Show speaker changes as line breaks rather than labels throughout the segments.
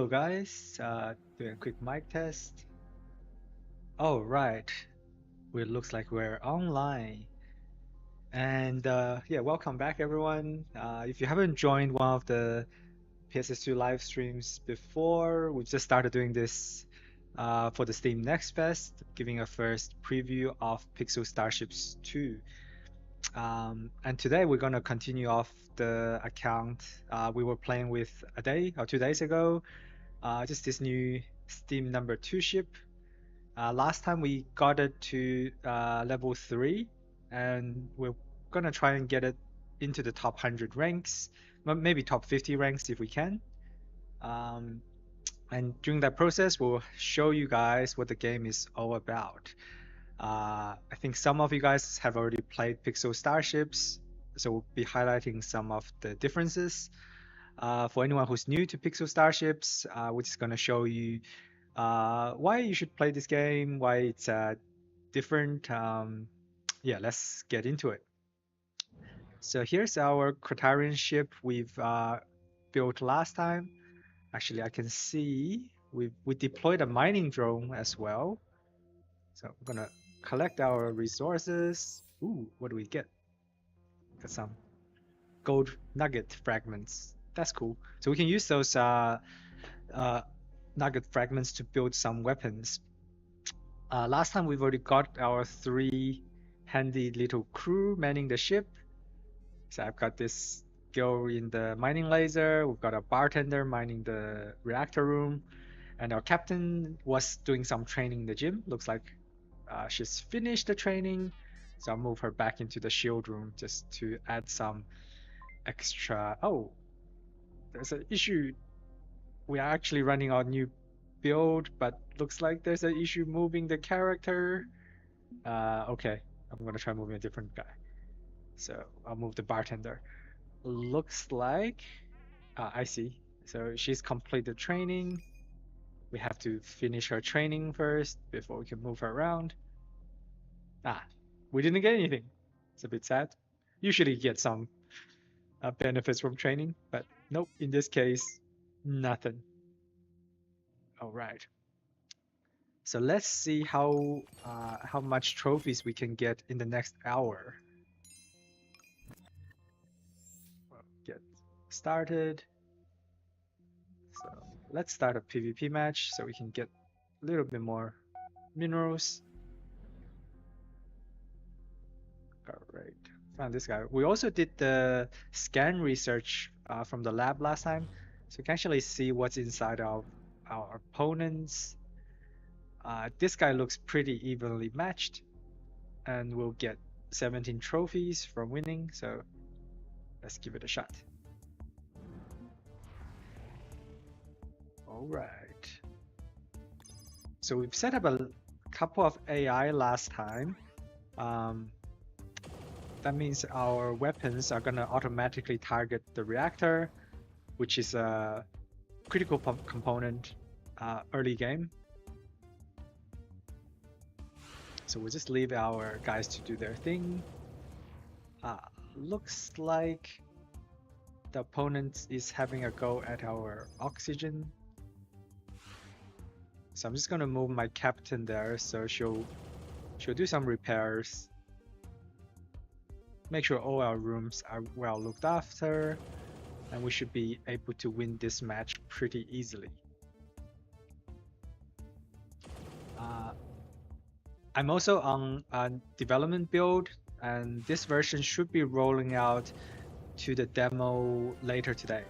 Hello guys, doing a quick mic test. Oh right, it looks like we're online. And yeah, welcome back everyone. If you haven't joined one of the PSS2 live streams before, we've just started doing this for the Steam Next Fest, giving a first preview of Pixel Starships 2. And today we're gonna continue off the account we were playing with a day or 2 days ago. Just this new Steam number 2 ship. Last time we got it to level 3, and we're gonna try and get it into the top 100 ranks, maybe top 50 ranks if we can. Um, and during that process, we'll show you guys what the game is all about. I think some of you guys have already played Pixel Starships, so we'll be highlighting some of the differences. For anyone who's new to Pixel Starships, we're just going to show you why you should play this game, why it's different. Yeah, let's get into it. So here's our Kratarian ship we've built last time. Actually, I can see we deployed a mining drone as well. So we're gonna collect our resources. Ooh, what do we get? Got some gold nugget fragments. That's cool. So we can use those uh, nugget fragments to build some weapons. Last time we've already got our 3 handy little crew manning the ship. So I've got this girl in the mining laser. We've got a bartender mining the reactor room. And our captain was doing some training in the gym. Looks like she's finished the training. So I'll move her back into the shield room just to add some extra. Oh, there's an issue. We are actually running our new build, but looks like there's an issue moving the character. Okay, I'm gonna try moving a different guy. So I'll move the bartender. Looks like, I see. So she's completed training. We have to finish her training first before we can move her around. We didn't get anything. It's a bit sad. Usually you get some benefits from training, but nope, in this case, nothing. All right. So let's see how much trophies we can get in the next hour. Well, get started. So let's start a PvP match so we can get a little bit more minerals. All right, found this guy. We also did the scan research from the lab last time, so you can actually see what's inside of our opponents. This guy looks pretty evenly matched, and we'll get 17 trophies from winning, so let's give it a shot. All right. So we've set up a couple of AI last time. That means our weapons are gonna automatically target the reactor, which is a critical component early game. So we'll just leave our guys to do their thing. Looks like the opponent is having a go at our oxygen. So I'm just gonna move my captain there, so she'll do some repairs. Make sure all our rooms are well looked after, and we should be able to win this match pretty easily. I'm also on a development build, and this version should be rolling out to the demo later today.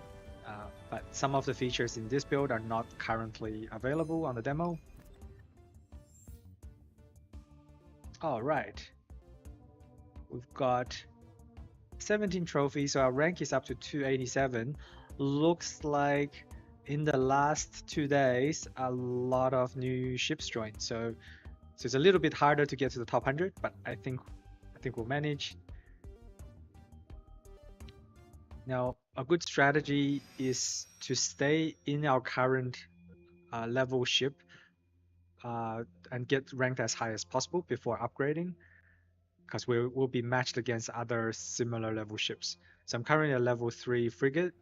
But some of the features in this build are not currently available on the demo. All right, we've got 17 trophies, so our rank is up to 287. Looks like in the last 2 days, a lot of new ships joined. So it's a little bit harder to get to the top 100, but I think we'll manage. Now, a good strategy is to stay in our current level ship and get ranked as high as possible before upgrading, because we'll be matched against other similar level ships. So I'm currently a level 3 frigate.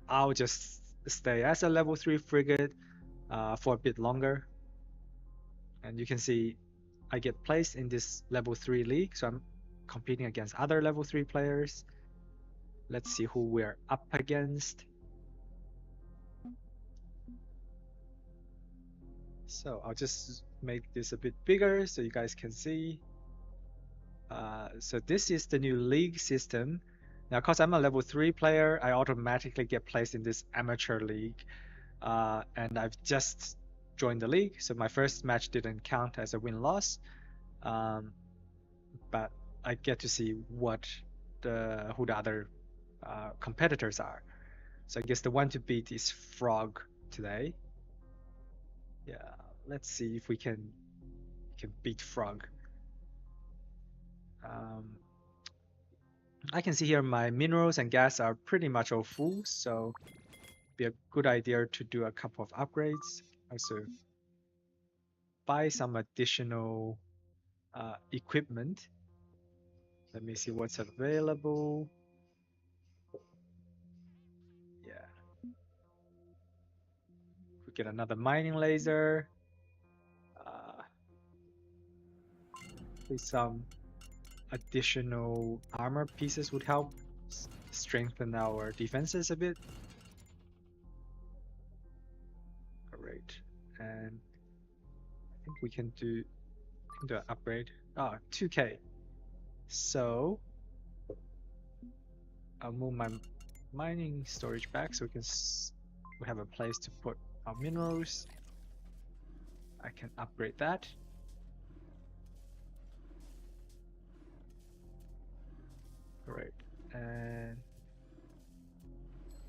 I'll just stay as a level 3 frigate for a bit longer. And you can see I get placed in this level 3 league, so I'm competing against other level 3 players. Let's see who we're up against. So I'll just make this a bit bigger so you guys can see. So this is the new league system. Now, because I'm a level 3 player, I automatically get placed in this amateur league. And I've just joined the league, so my first match didn't count as a win-loss. But I get to see who the other competitors are. So I guess the one to beat is Frog today. Yeah, let's see if we can beat Frog. I can see here my minerals and gas are pretty much all full, so be a good idea to do a couple of upgrades. Also buy some additional equipment. Let me see what's available. Yeah, we get another mining laser. With some additional armor pieces would help strengthen our defenses a bit. Great, and I think we can do an upgrade. 2K. So I'll move my mining storage back so we have a place to put our minerals. I can upgrade that. Great, and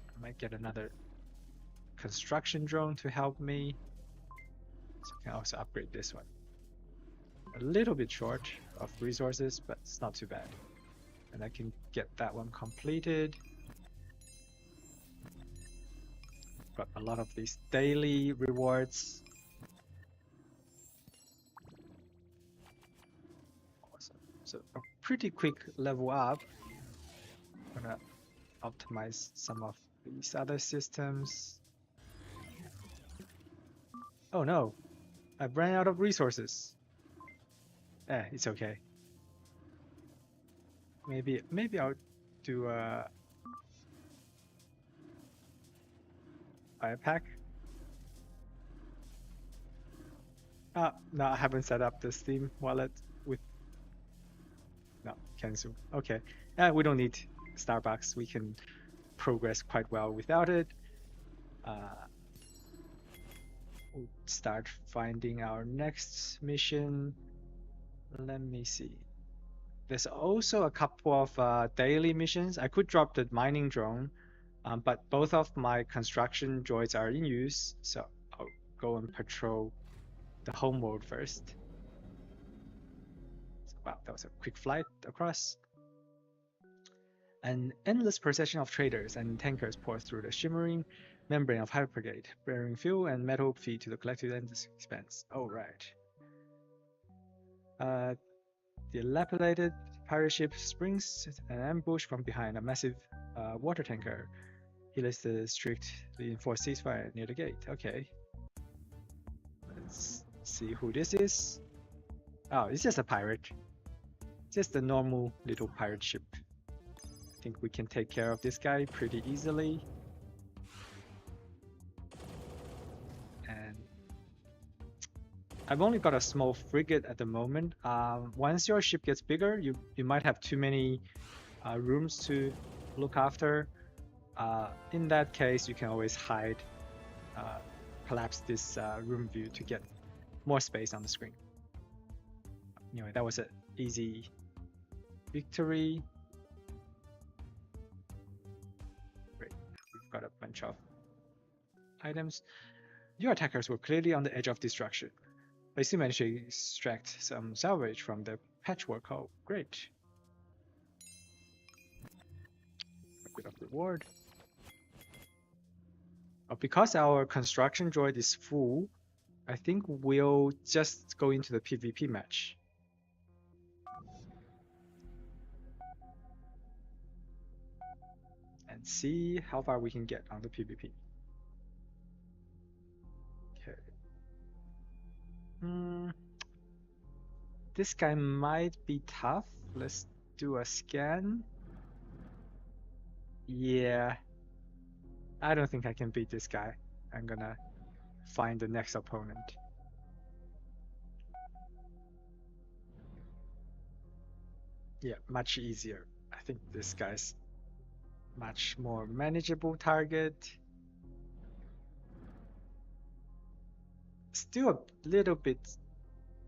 I might get another construction drone to help me. So I can also upgrade this one. A little bit short of resources, but it's not too bad. And I can get that one completed. Got a lot of these daily rewards. Awesome. So a pretty quick level up. I'm gonna optimize some of these other systems. Oh no, I've ran out of resources. It's okay. Maybe I'll do a pack. No, I haven't set up the Steam wallet with. No, cancel. Okay. We don't need Starbucks. We can progress quite well without it. We'll start finding our next mission. Let me see. There's also a couple of daily missions. I could drop the mining drone, but both of my construction droids are in use, so I'll go and patrol the home world first. So, wow, that was a quick flight across. An endless procession of traders and tankers pours through the shimmering membrane of Hyper Brigade, bearing fuel and metal feed to the collective endless expanse. Oh, right. The dilapidated pirate ship springs an ambush from behind a massive water tanker. He lists the strictly enforced ceasefire near the gate. Okay. Let's see who this is. Oh, it's just a pirate. Just a normal little pirate ship. I think we can take care of this guy pretty easily. And I've only got a small frigate at the moment. Once your ship gets bigger, you might have too many rooms to look after. In that case, you can always hide, collapse this room view to get more space on the screen. Anyway, that was an easy victory. Great, we've got a bunch of items. Your attackers were clearly on the edge of destruction. They still managed to extract some salvage from the patchwork hull. Great. A bit of reward. Because our construction droid is full, I think we'll just go into the PvP match. And see how far we can get on the PvP. This guy might be tough. Let's do a scan. Yeah, I don't think I can beat this guy. I'm gonna find the next opponent. Yeah, much easier. I think this guy's much more manageable target. Still a little bit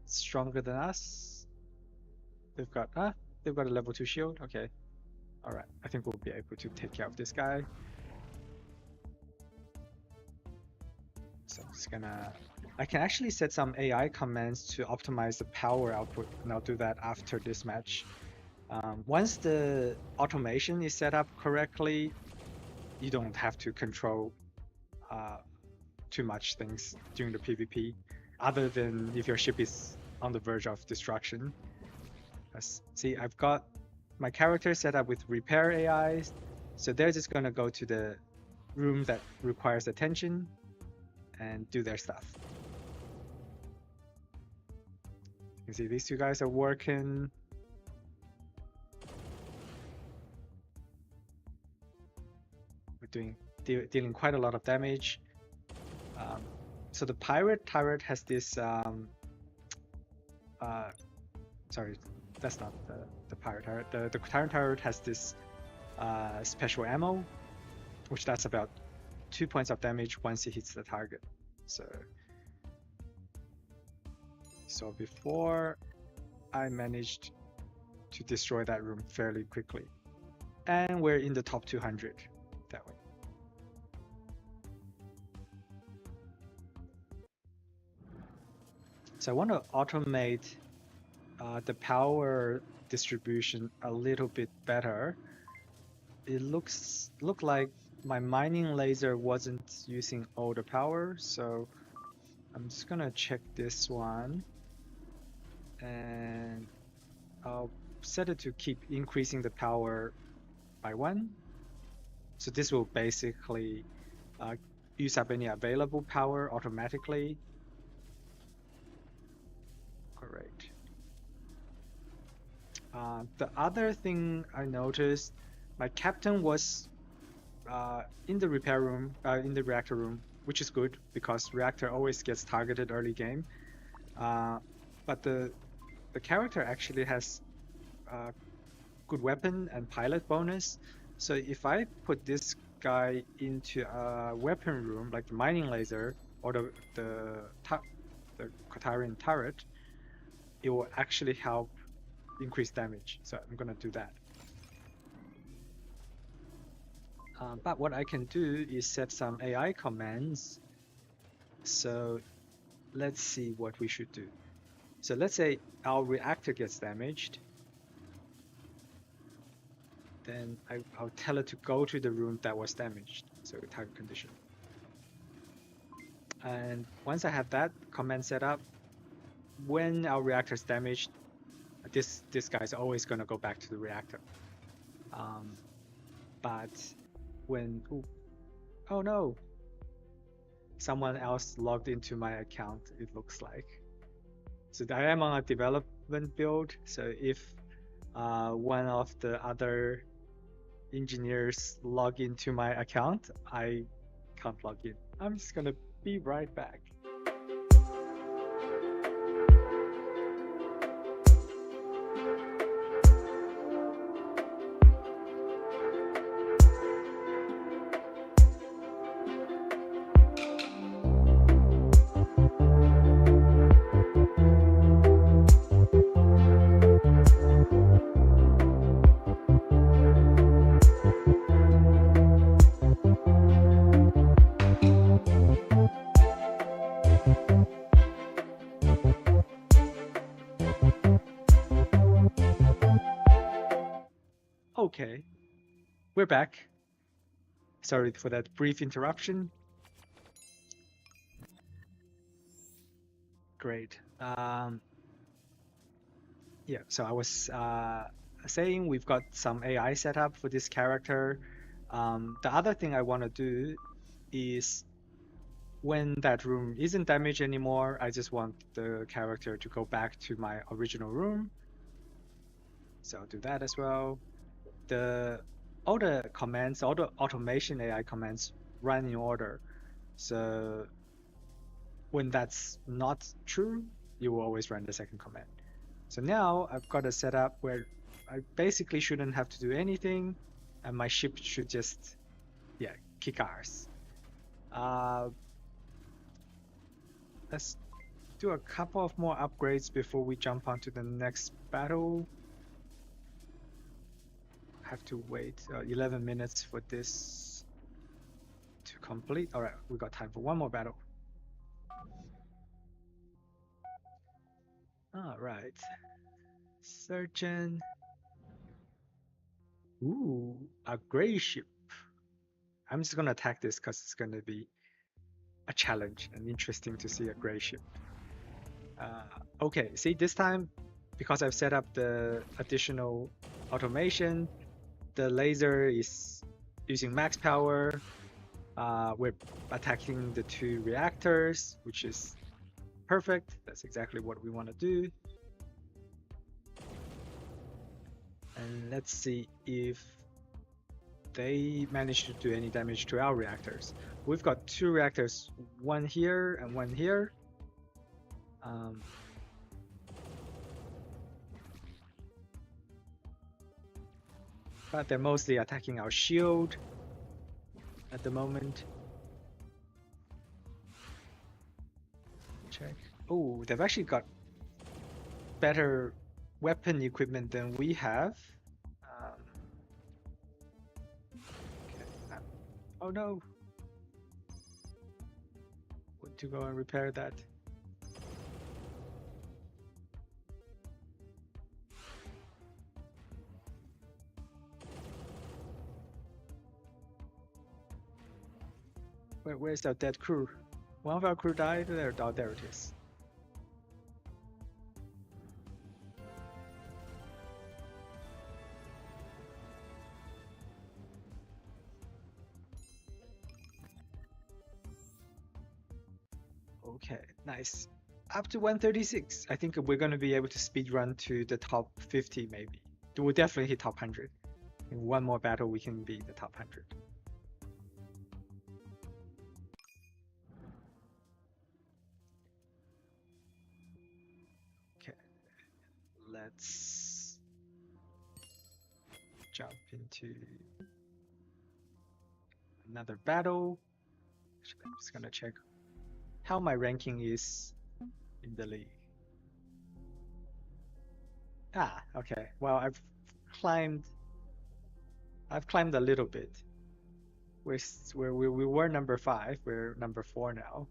stronger than us. They've got they've got a level 2 shield. Okay. Alright. I think we'll be able to take care of this guy. So I'm just gonna I can actually set some AI commands to optimize the power output, and I'll do that after this match. Once the automation is set up correctly, you don't have to control too much things during the PvP, other than if your ship is on the verge of destruction. See, I've got my character set up with repair AIs, so they're just gonna go to the room that requires attention and do their stuff. You can see these two guys are working. We're dealing quite a lot of damage. So the pirate turret has this sorry, that's not the pirate turret. The tyrant turret has this special ammo, which does about 2 points of damage once it hits the target. So before I managed to destroy that room fairly quickly, and we're in the top 200 that way. So I want to automate the power distribution a little bit better. It looked like my mining laser wasn't using all the power, so I'm just gonna check this one, and I'll set it to keep increasing the power by 1. So this will basically use up any available power automatically. Great. The other thing I noticed, my captain was in the repair room, in the reactor room, which is good because reactor always gets targeted early game. But the character actually has good weapon and pilot bonus. So if I put this guy into a weapon room, like the mining laser or the Kotarian turret, it will actually help increase damage. So I'm gonna do that. But what I can do is set some AI commands. So let's see what we should do. So let's say our reactor gets damaged. Then I'll tell it to go to the room that was damaged. So target condition. And once I have that command set up, when our reactor is damaged, this guy's always gonna go back to the reactor. But when oh no, someone else logged into my account, it looks like. So I am on a development build, so if one of the other engineers log into my account, I can't log in. I'm just gonna be right back. Okay, we're back. Sorry for that brief interruption. Great. Yeah, so I was saying we've got some AI set up for this character. The other thing I want to do is when that room isn't damaged anymore, I just want the character to go back to my original room. So I'll do that as well. All the commands, all the automation AI commands run in order. So when that's not true, you will always run the second command. So now I've got a setup where I basically shouldn't have to do anything, and my ship should just, yeah, kick ass. Let's do a couple of more upgrades before we jump onto the next battle. Have to wait 11 minutes for this to complete. All right, we got time for one more battle. All right, surgeon. Ooh, a gray ship. I'm just gonna attack this because it's gonna be a challenge and interesting to see a gray ship. Okay, see this time, because I've set up the additional automation, the laser is using max power. We're attacking the 2 reactors, which is perfect. That's exactly what we want to do. And let's see if they manage to do any damage to our reactors. We've got 2 reactors, one here and one here. But they're mostly attacking our shield at the moment. Check. Oh, they've actually got better weapon equipment than we have. Okay. Oh no! Want to go and repair that. Where's our dead crew? One of our crew died there. Oh, there it is. Okay, nice. Up to 136. I think we're going to be able to speed run to the top 50 maybe. We'll definitely hit top 100. In one more battle, we can be the top 100. Okay, let's jump into another battle. Actually, I'm just gonna check how my ranking is in the league. Ah, okay. Well, I've climbed a little bit. We were number 5. We're number 4 now.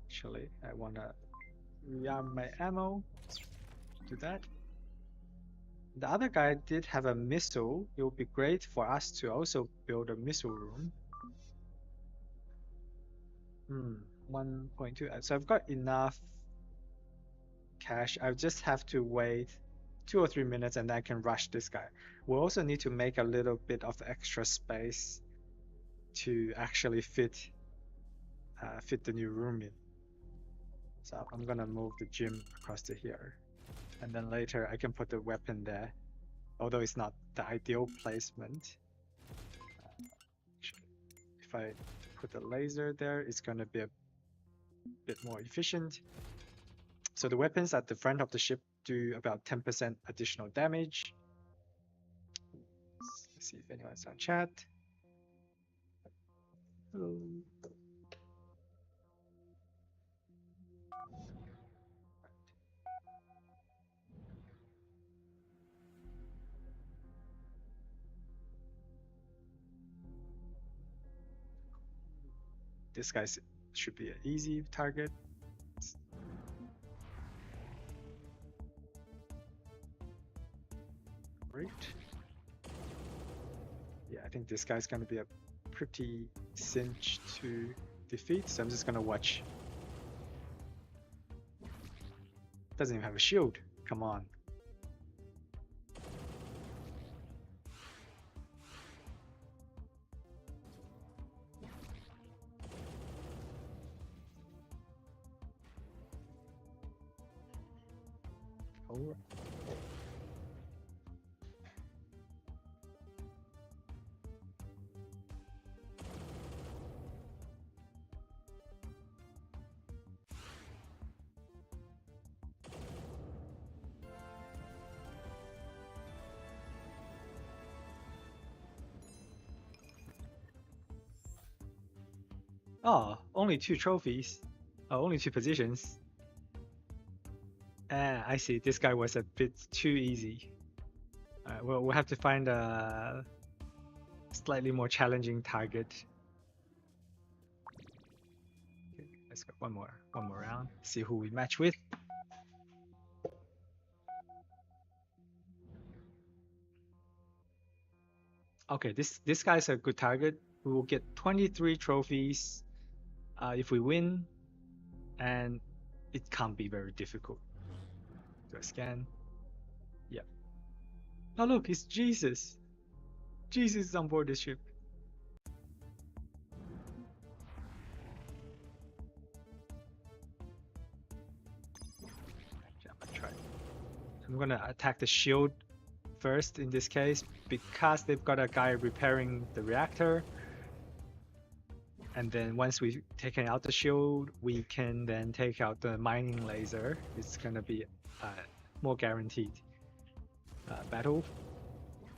Actually, I wanna rearm my ammo. Let's do that. The other guy did have a missile. It would be great for us to also build a missile room. 1.2. So I've got enough cash. I just have to wait 2 or 3 minutes and I can rush this guy. We'll also need to make a little bit of extra space to actually fit the new room in. So I'm gonna move the gym across to here. And then later I can put the weapon there, although it's not the ideal placement. If I put the laser there, it's going to be a bit more efficient. So the weapons at the front of the ship do about 10% additional damage. Let's see if anyone's on chat. Hello. This guy should be an easy target. Great. Yeah, I think this guy's going to be a pretty cinch to defeat, so I'm just going to watch. Doesn't even have a shield. Come on. Alright. Oh, only 2 trophies. Oh, only 2 positions. Ah, I see. This guy was a bit too easy. Well, we'll have to find a slightly more challenging target. Okay, let's go one more round. See who we match with. Okay, this guy's a good target. We will get 23 trophies if we win, and it can't be very difficult. Do a scan. Yeah. Oh look, it's Jesus. Jesus is on board the ship. I'm gonna attack the shield first in this case because they've got a guy repairing the reactor. And then once we've taken out the shield, we can then take out the mining laser. It's gonna be more guaranteed battle.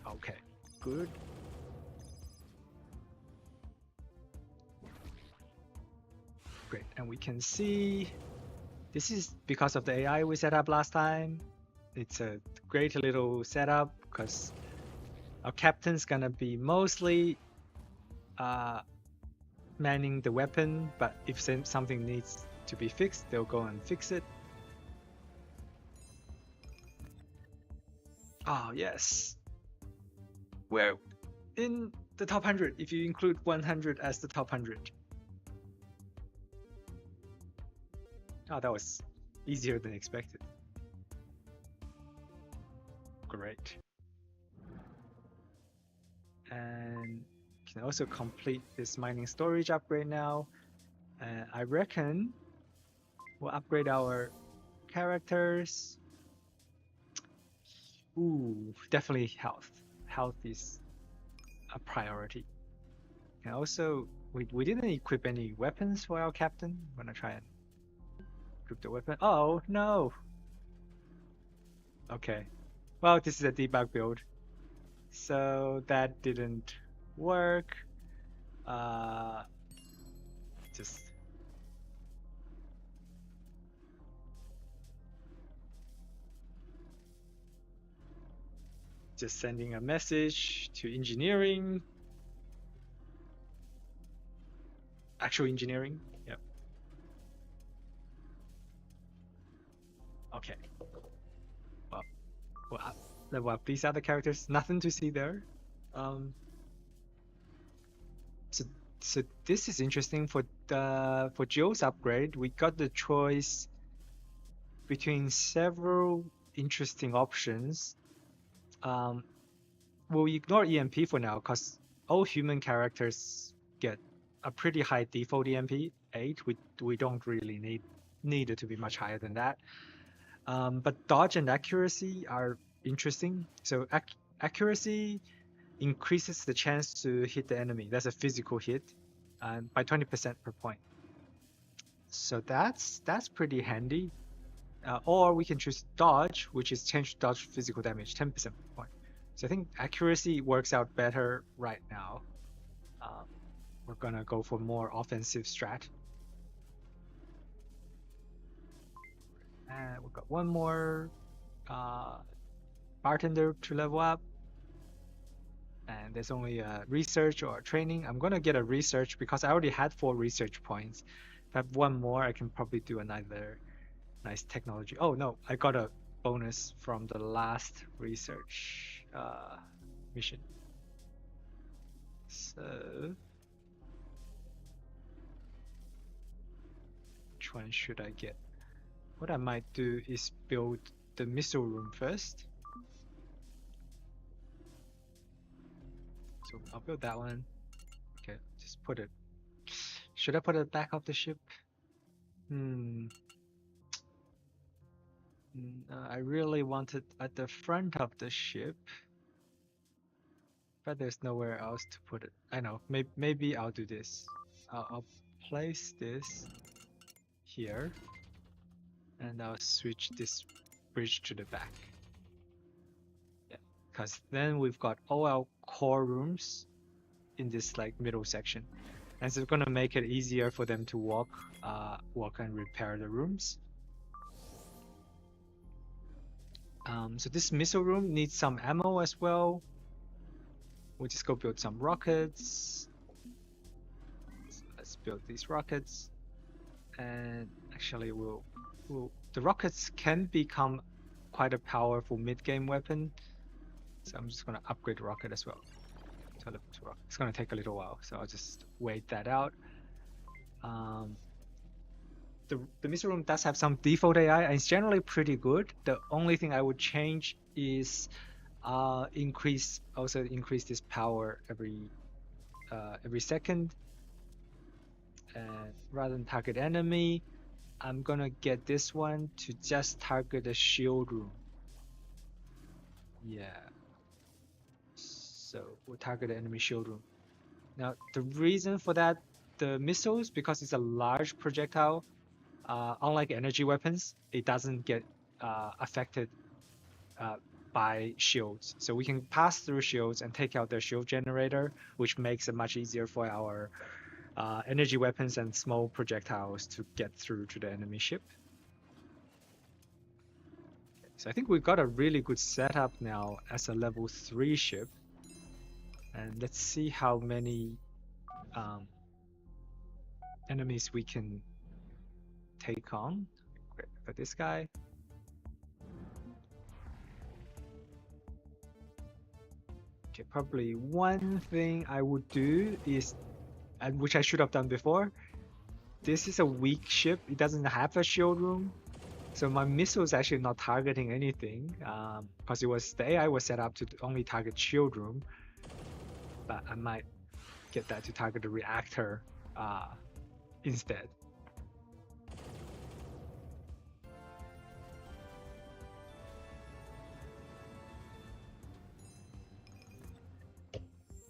Okay, good. Great, and we can see this is because of the AI we set up last time. It's a great little setup because our captain's gonna be mostly manning the weapon, but if something needs to be fixed, they'll go and fix it. Oh, yes. We're in the top 100 if you include 100 as the top 100. Oh, that was easier than expected. Great. And can also complete this mining storage upgrade now. I reckon we'll upgrade our characters. Ooh, definitely health. Health is a priority. And also, we didn't equip any weapons for our captain. I'm gonna try and equip the weapon. Oh, no! Okay. Well, this is a debug build. So that didn't work. Just sending a message to engineering. Actual engineering. Yep. Okay. Well, level up these other characters. Nothing to see there. So this is interesting for Joe's upgrade. We got the choice between several interesting options. We'll ignore EMP for now because all human characters get a pretty high default EMP 8. We don't really need it to be much higher than that. But dodge and accuracy are interesting. So accuracy increases the chance to hit the enemy. That's a physical hit, by 20% per point. So that's pretty handy. Or we can choose dodge, which is change to dodge physical damage, 10% per point. So I think accuracy works out better right now. We're gonna go for more offensive strat. And we've got one more bartender to level up. And there's only a research or training. I'm gonna get a research because I already had 4 research points. If I have one more, I can probably do another nice technology. Oh no, I got a bonus from the last research mission. So which one should I get? What I might do is build the missile room first. So I'll build that one. Okay, just put it. Should I put it back of the ship? I really wanted at the front of the ship, but there's nowhere else to put it. I know. Maybe I'll do this. I'll place this here, and I'll switch this bridge to the back. Yeah, because then we've got all our core rooms in this like middle section, and so it's gonna make it easier for them to walk and repair the rooms. So this missile room needs some ammo as well. We'll just go build some rockets. So let's build these rockets, and actually the rockets can become quite a powerful mid-game weapon. So I'm just gonna upgrade the rocket as well. It's gonna take a little while, so I'll just wait that out. The missile room does have some default AI, and it's generally pretty good. The only thing I would change is increase this power every second, and rather than target enemy, I'm gonna get this one to just target the shield room. Yeah. So we'll target the enemy shield room. Now the reason for that, the missiles, because it's a large projectile, unlike energy weapons, it doesn't get affected by shields. So we can pass through shields and take out their shield generator, which makes it much easier for our energy weapons and small projectiles to get through to the enemy ship. So I think we've got a really good setup now as a level 3 ship. And let's see how many enemies we can take on. Great, for this guy. Okay, probably one thing I would do is, and which I should have done before, this is a weak ship. It doesn't have a shield room. So my missile is actually not targeting anything, because the AI was set up to only target shield room. But I might get that to target the reactor instead.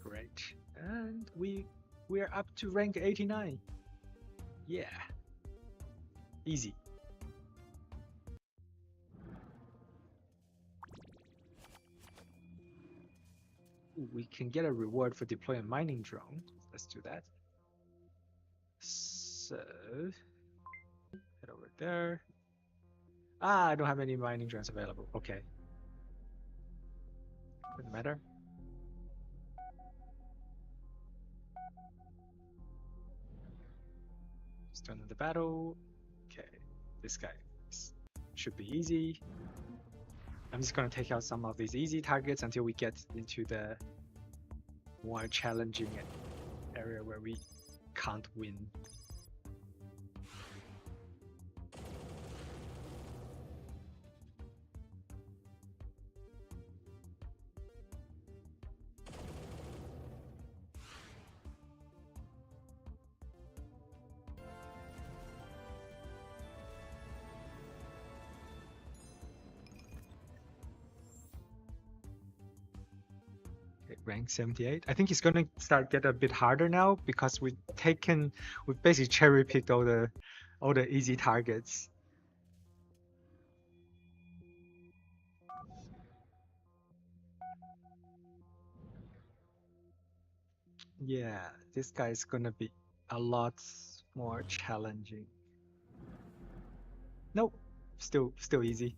Great, and we're up to rank 89. Yeah, easy. We can get a reward for deploying a mining drone. Let's do that. So head over there. I don't have any mining drones available. Okay, doesn't matter. Just turn on the battle. Okay, this guy should be easy. I'm just gonna take out some of these easy targets until we get into the more challenging area where we can't win. Rank 78. I think it's gonna start get a bit harder now because we've basically cherry picked all the easy targets. Yeah, this guy is gonna be a lot more challenging. Nope, still easy.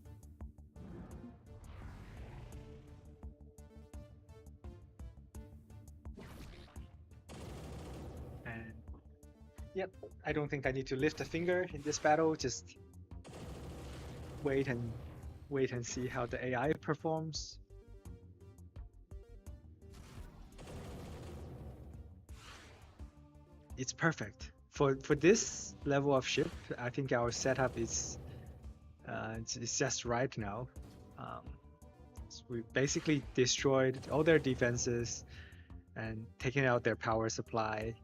And yep, I don't think I need to lift a finger in this battle. Just wait and see how the AI performs. It's perfect for this level of ship. I think our setup is it's just right now. So we basically destroyed all their defenses and taken out their power supply.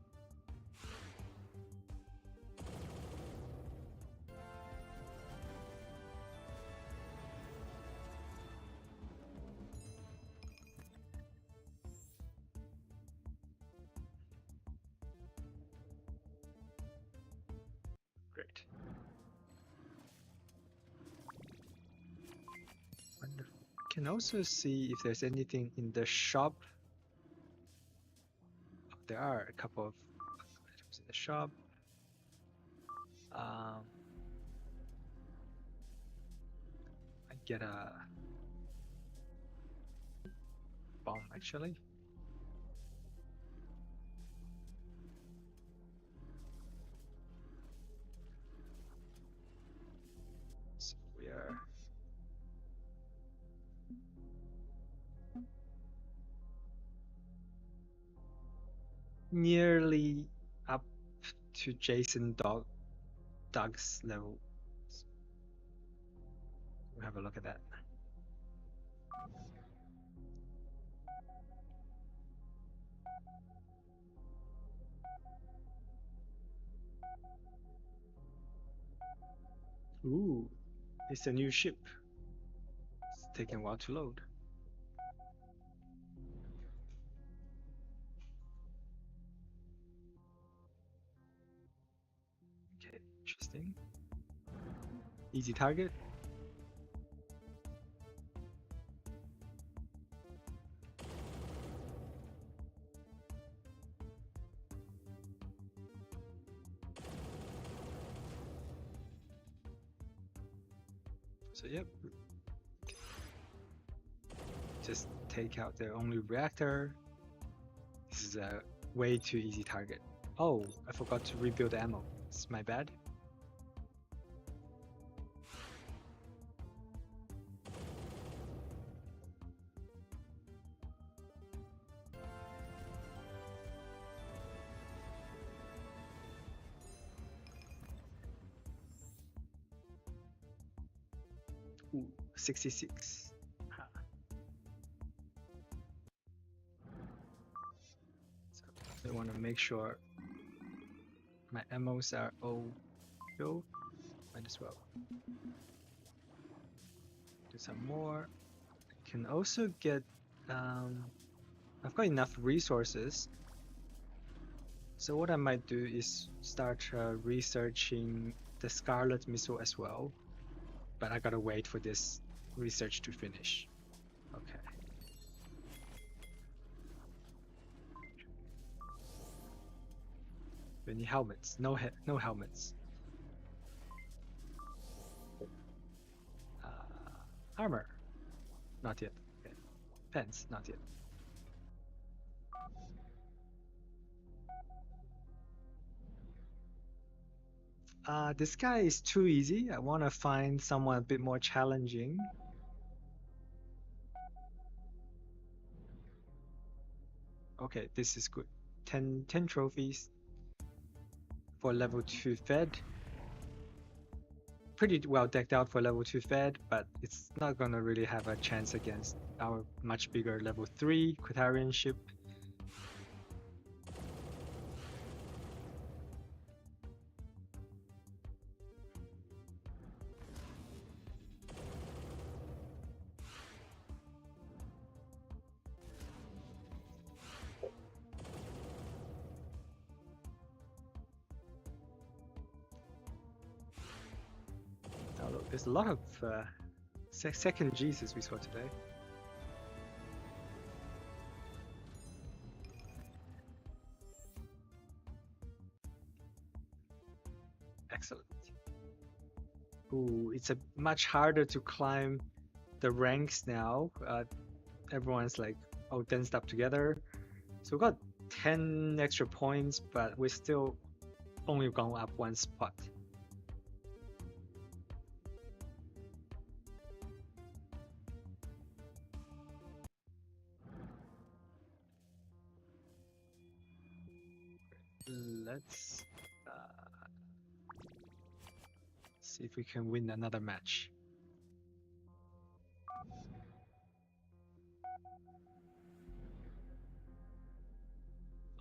Can also see if there's anything in the shop. Oh, there are a couple of items in the shop. I get a bomb actually. So we are nearly up to Doug's level. So we'll have a look at that. Ooh, it's a new ship. It's taking a while to load. Okay, interesting. Easy target. So yep, just take out the only reactor. This is a way too easy target. Oh, I forgot to rebuild the ammo. It's my bad. Ooh, 66. So I want to make sure my ammos are all filled. Might as well do some more. I can also get. I've got enough resources. So what I might do is start researching the Scarlet missile as well. But I gotta wait for this research to finish. Okay. We need helmets. No helmets. Armor. Not yet. Okay. Pants. Not yet. This guy is too easy. I want to find someone a bit more challenging. Okay, this is good. 10 trophies for level 2 Fed. Pretty well decked out for level 2 Fed, but it's not gonna really have a chance against our much bigger level 3 Quitarian ship. There's a lot of second Jesus we saw today. Excellent. Ooh, it's a much harder to climb the ranks now. Everyone's like all densed up together. So we got 10 extra points, but we're still only going up one spot. Let's see if we can win another match.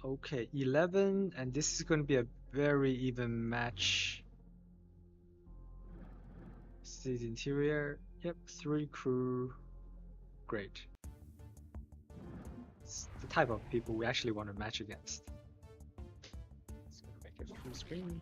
Okay, 11, and this is going to be a very even match. See the interior. Yep, 3 crew. Great. It's the type of people we actually want to match against. It's going to make it full screen.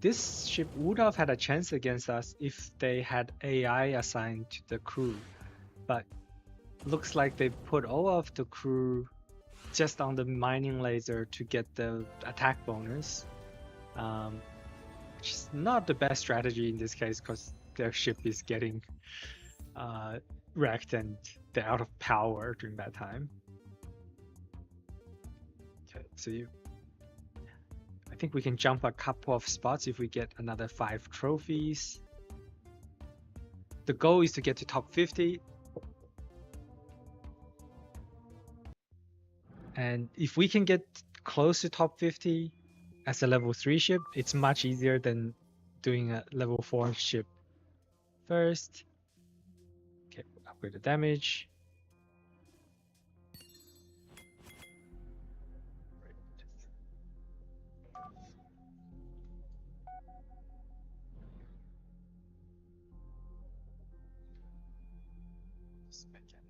this ship would have had a chance against us if they had AI assigned to the crew, but looks like they put all of the crew just on the mining laser to get the attack bonus, which is not the best strategy in this case because their ship is getting wrecked and they're out of power during that time. Okay, so I think we can jump a couple of spots if we get another 5 trophies. The goal is to get to top 50. And if we can get close to top 50 as a level 3 ship, it's much easier than doing a level 4 ship first. Okay, upgrade the damage.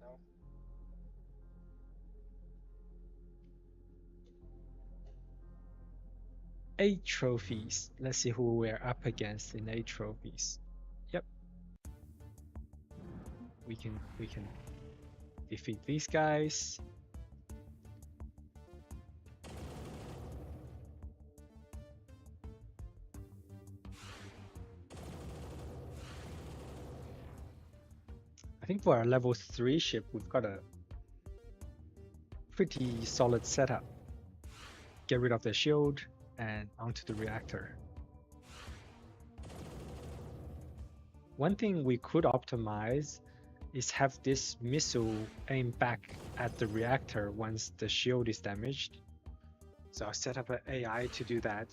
Now. 8 trophies. Let's see who we're up against in 8 trophies. Yep. We can defeat these guys. I think for our level 3 ship, we've got a pretty solid setup. Get rid of the shield and onto the reactor. One thing we could optimize is have this missile aim back at the reactor once the shield is damaged. So I'll set up an AI to do that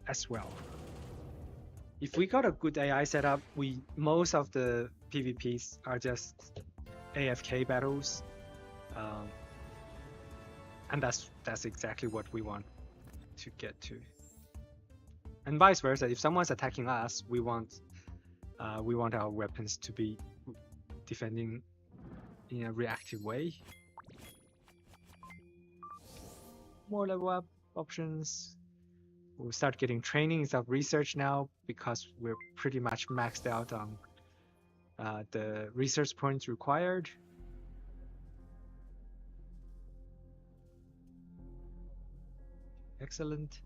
as well. If we got a good AI setup, most of the PvPs are just AFK battles, and that's exactly what we want to get to. And vice versa, if someone's attacking us, we want our weapons to be defending in a reactive way. More level up options. We'll start getting training instead of research now because we're pretty much maxed out on the research points required. Excellent.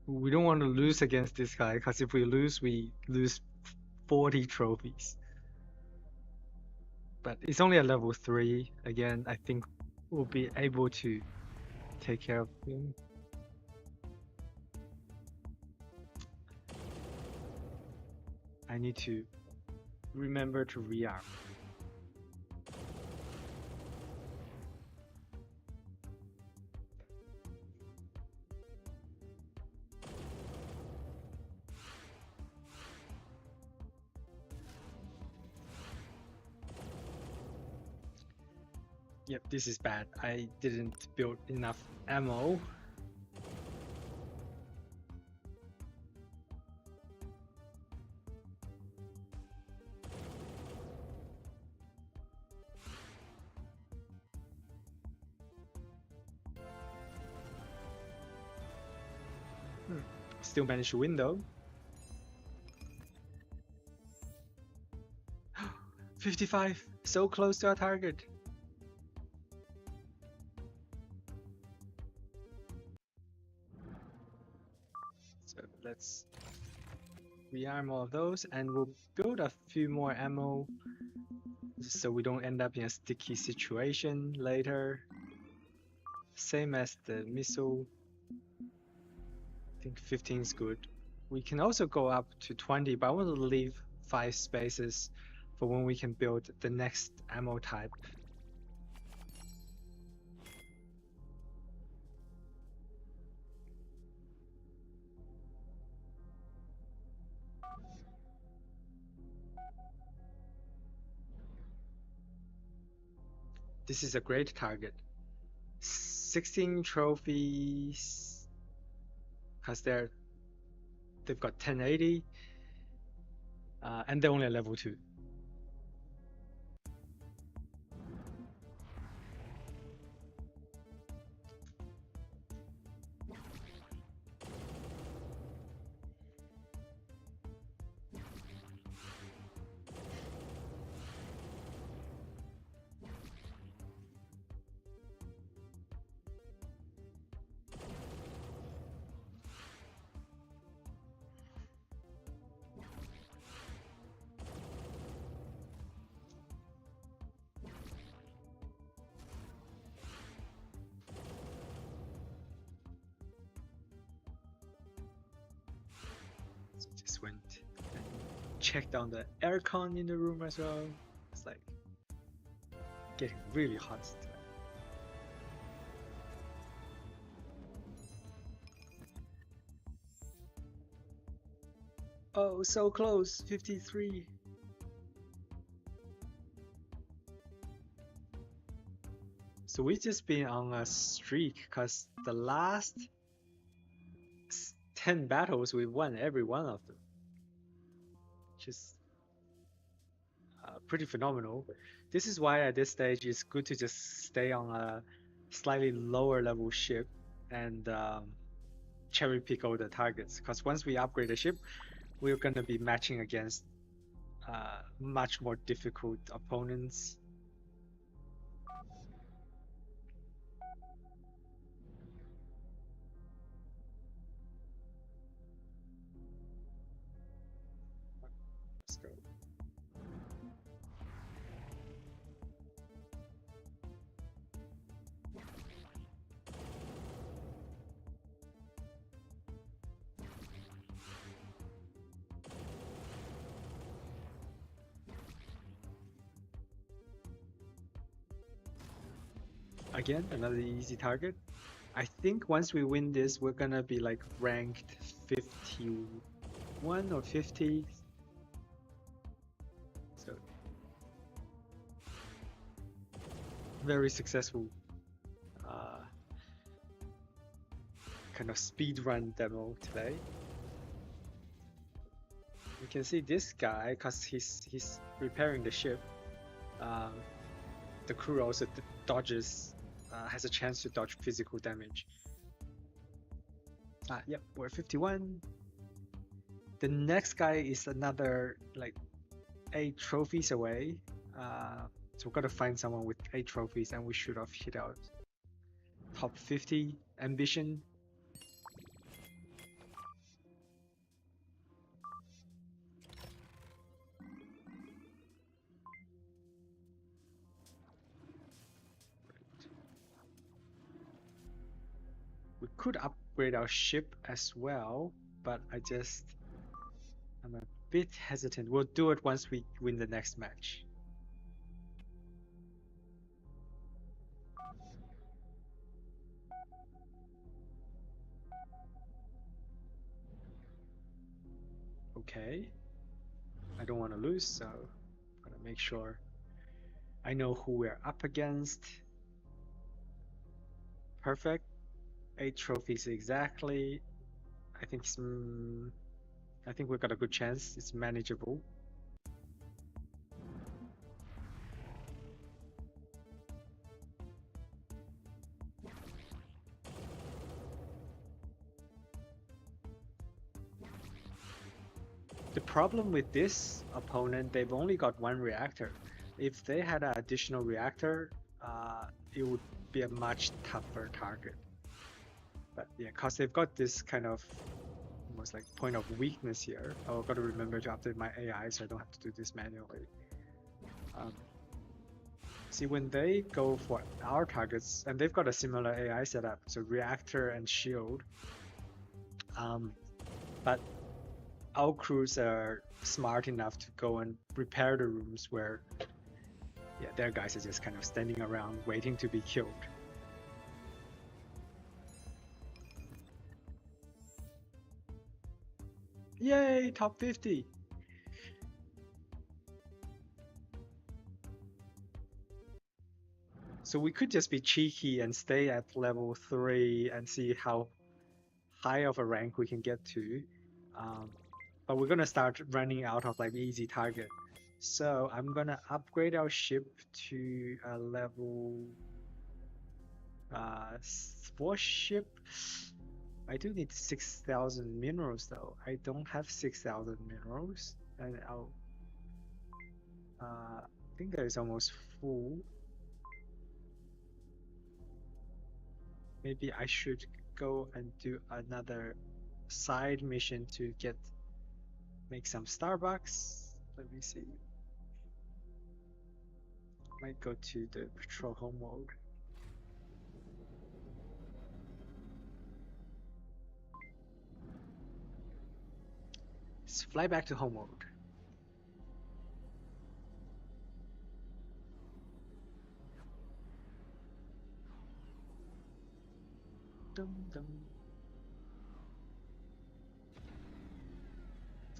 We don't want to lose against this guy because if we lose 40 trophies. But it's only a level 3. Again, I think we'll be able to take care of him. I need to remember to rearm. Yep, this is bad. I didn't build enough ammo. Still managed to win though. 55, so close to our target. So let's rearm all of those and we'll build a few more ammo so we don't end up in a sticky situation later. Same as the missile. I think 15 is good. We can also go up to 20, but I want to leave 5 spaces for when we can build the next ammo type. This is a great target. 16 trophies because they've got 1080. and they're only at level 2. So just went and checked on the aircon in the room as well. It's like getting really hot today. Oh, so close, 53. So we've just been on a streak because the last 10 battles we won every one of them, which is pretty phenomenal. This is why at this stage it's good to just stay on a slightly lower level ship and cherry pick all the targets, because once we upgrade the ship, we're going to be matching against much more difficult opponents. Let's go. Again, another easy target. I think once we win this, we're gonna be like ranked 51 or 50. So very successful kind of speed run demo today. You can see this guy, because he's repairing the ship. The crew also dodges, has a chance to dodge physical damage. Yep, we're 51. The next guy is another like 8 trophies away. So we've got to find someone with 8 trophies, and we should have hit out top 50 ambition. We could upgrade our ship as well, but I'm a bit hesitant. We'll do it once we win the next match. Okay. I don't want to lose, so I'm gonna make sure I know who we're up against. Perfect. 8 trophies exactly. I think we've got a good chance. It's manageable. The problem with this opponent, they've only got 1 reactor. If they had an additional reactor, it would be a much tougher target. But yeah, because they've got this kind of almost like point of weakness here. I've got to remember to update my AI so I don't have to do this manually. See, when they go for our targets, and they've got a similar AI setup, so reactor and shield, but our crews are smart enough to go and repair the rooms where their guys are just kind of standing around waiting to be killed. Yay, top 50! So we could just be cheeky and stay at level 3 and see how high of a rank we can get to. but we're gonna start running out of like easy target. So I'm gonna upgrade our ship to a level 4 ship. I do need 6,000 minerals though. I don't have 6,000 minerals, and I think that is almost full. Maybe I should go and do another side mission to make some Starbucks. Let me see. Might go to the patrol home mode. Let's fly back to home mode. Dum, dum.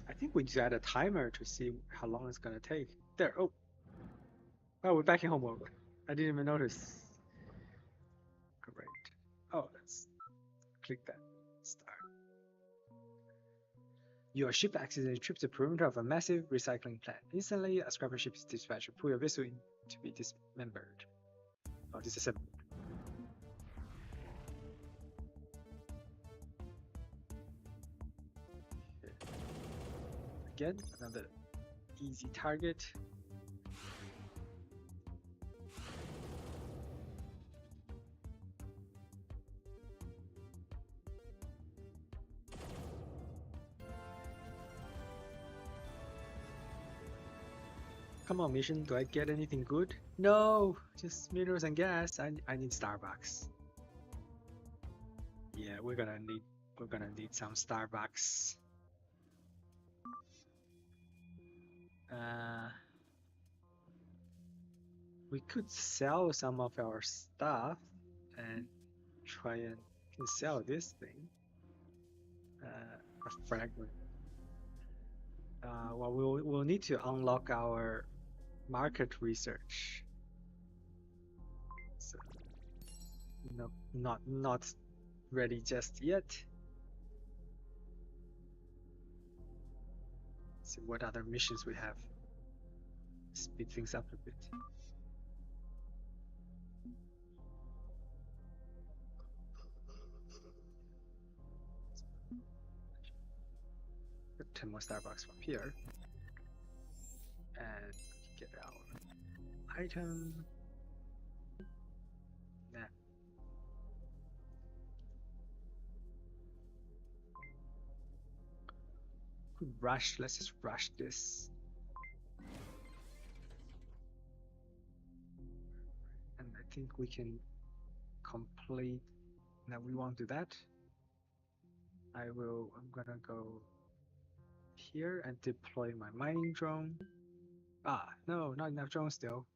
I think we just add a timer to see how long it's gonna take. There. Oh, we're back in home mode. I didn't even notice. Great. Oh, let's click that. Start. Your ship accidentally trips the perimeter of a massive recycling plant. Instantly, a scrapper ship is dispatched. Pull your vessel in to be dismembered. Oh, disassembled. Again, another easy target. Come on, mission. Do I get anything good? No, just minerals and gas. I need Starbucks. Yeah, we're gonna need some Starbucks. We could sell some of our stuff and try and sell this thing. A fragment. Well, we'll need to unlock our market research. So, no, not ready just yet. Let's see what other missions we have. Speed things up a bit. 10 more Starbucks from here. And get our item. Nah. Could rush. Let's just rush this. And I think we can complete. Now we won't do that. I'm gonna go here and deploy my mining drone. No, not enough drones still.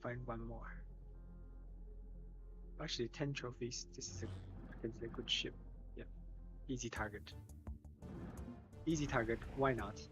Find one more. Actually, 10 trophies. This is a good ship. Yeah, easy target. Easy target. Why not?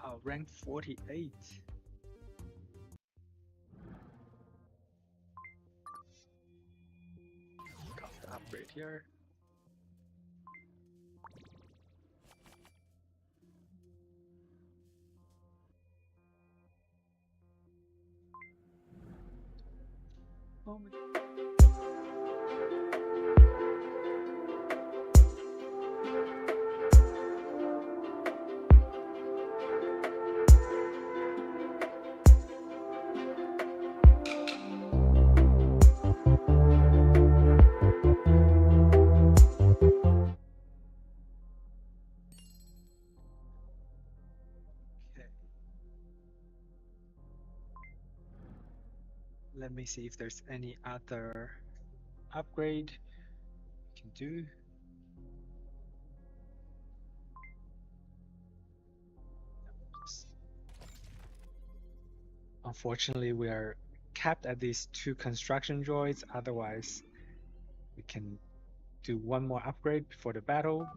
Wow, rank 48. Right here. Oh my. Okay. Let me see if there's any other upgrade we can do. Unfortunately, we are capped at these 2 construction droids. Otherwise, we can do one more upgrade before the battle.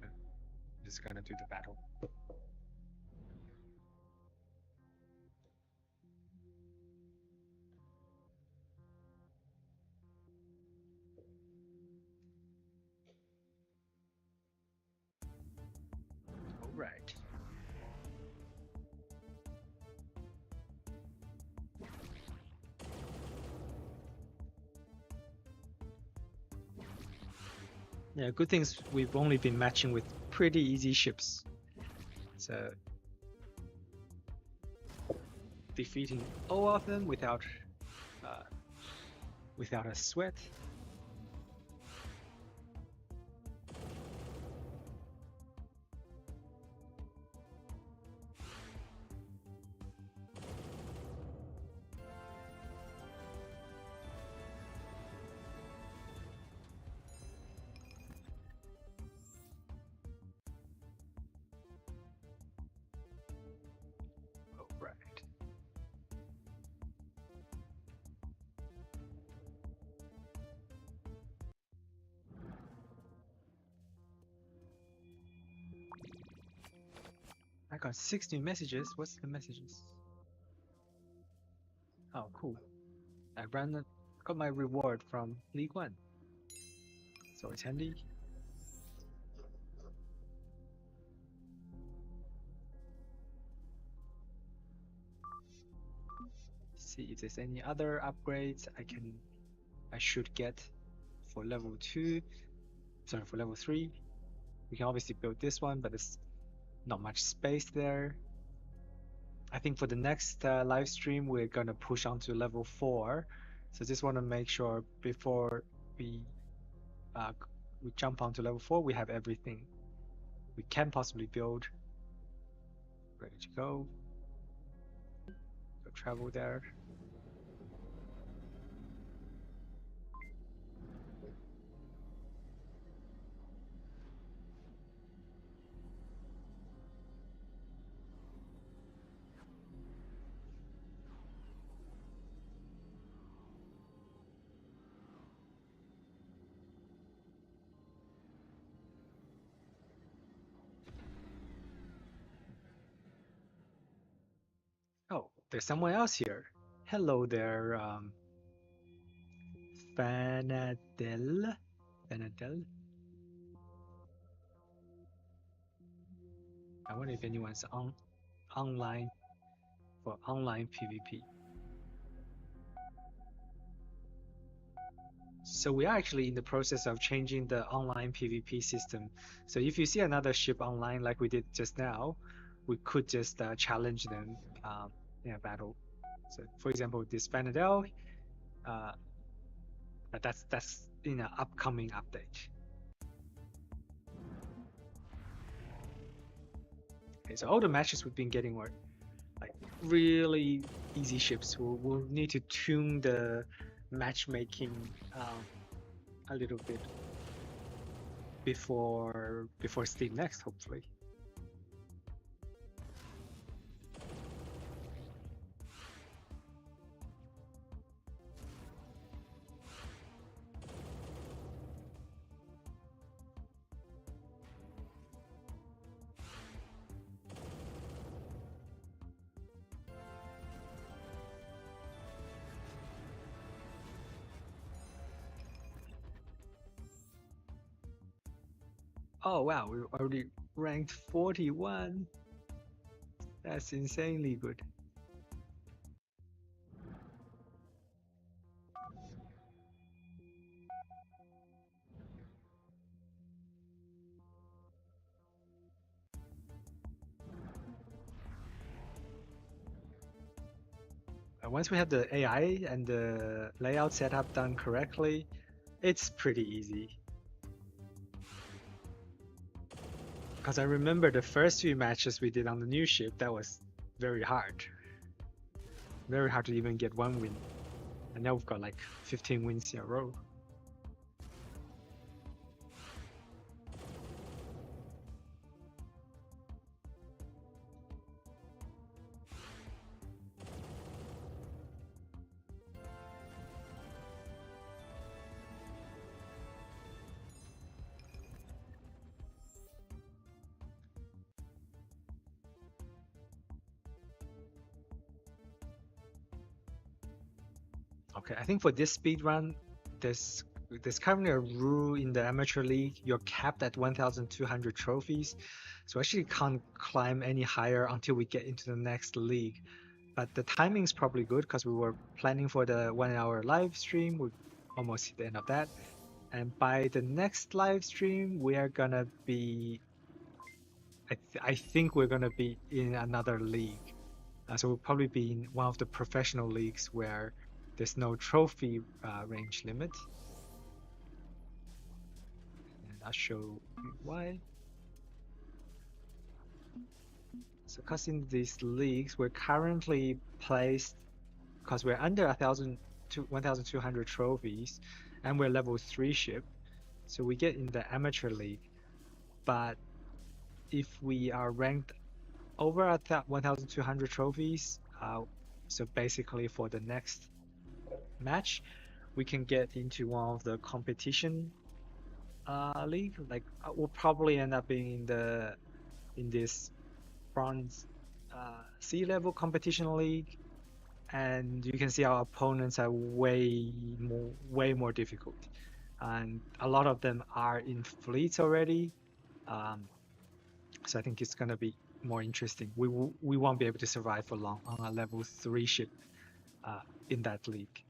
I'm just gonna do the battle. All right. Yeah, good things we've only been matching with pretty easy ships. So defeating all of them without a sweat. All right. I got 6 new messages. What's the messages? Oh, cool. Got my reward from League One. So it's handy. See if there's any other upgrades I should get for level 2. Sorry, for level 3. We can obviously build this one, but there's not much space there. I think for the next live stream, we're gonna push on to level 4. So just want to make sure before we jump onto level 4, we have everything we can possibly build. Ready to go. Go travel there. Oh, there's someone else here. Hello there, Fanadel. Fanadel. I wonder if anyone's online for online PvP. So we are actually in the process of changing the online PvP system. So if you see another ship online like we did just now, we could just challenge them in a battle. So for example, this Fanadel, that's in an upcoming update. Okay, so all the matches we've been getting were like really easy ships. We'll need to tune the matchmaking a little bit before Steam Next, hopefully. Oh wow, we're already ranked 41. That's insanely good. Once we have the AI and the layout setup done correctly, it's pretty easy. Because I remember the first few matches we did on the new ship, that was very hard. Very hard to even get one win. And now we've got like 15 wins in a row. Okay, I think for this speed run, there's there's currently a rule in the amateur league. You're capped at 1,200 trophies, so actually can't climb any higher until we get into the next league. But the timing's probably good because we were planning for the 1 hour live stream. We almost hit the end of that, and by the next live stream, we are gonna be. I think we're gonna be in another league. So we'll probably be in one of the professional leagues where there's no trophy range limit. And I'll show you why. So because in these leagues, we're currently placed, because we're under 1,200 trophies, and we're level 3 ship. So we get in the amateur league. But if we are ranked over 1,200 trophies, so basically for the next match, we can get into one of the competition league. Like we'll probably end up being in this bronze sea level competition league, and you can see our opponents are way more difficult, and a lot of them are in fleets already. Um, so I think it's gonna be more interesting. We won't be able to survive for long on a level 3 ship in that league.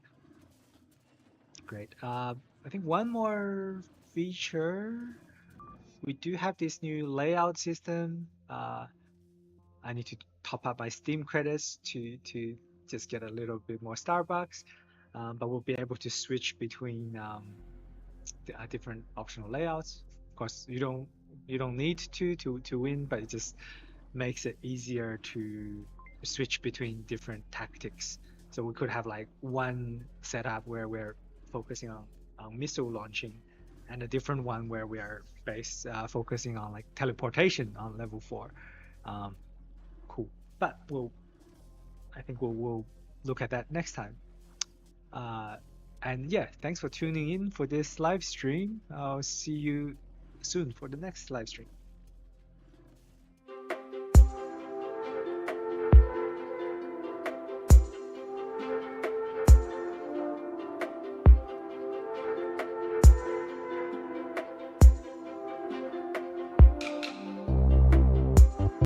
Great. I think one more feature. We do have this new layout system. I need to top up my Steam credits to just get a little bit more Starbucks, but we'll be able to switch between the different optional layouts. Of course, you don't need to win, but it just makes it easier to switch between different tactics. So we could have like one setup where we're focusing on missile launching, and a different one where we are focusing on like teleportation on level 4. Um, cool. But I think we'll look at that next time. And yeah, thanks for tuning in for this live stream. I'll see you soon for the next live stream.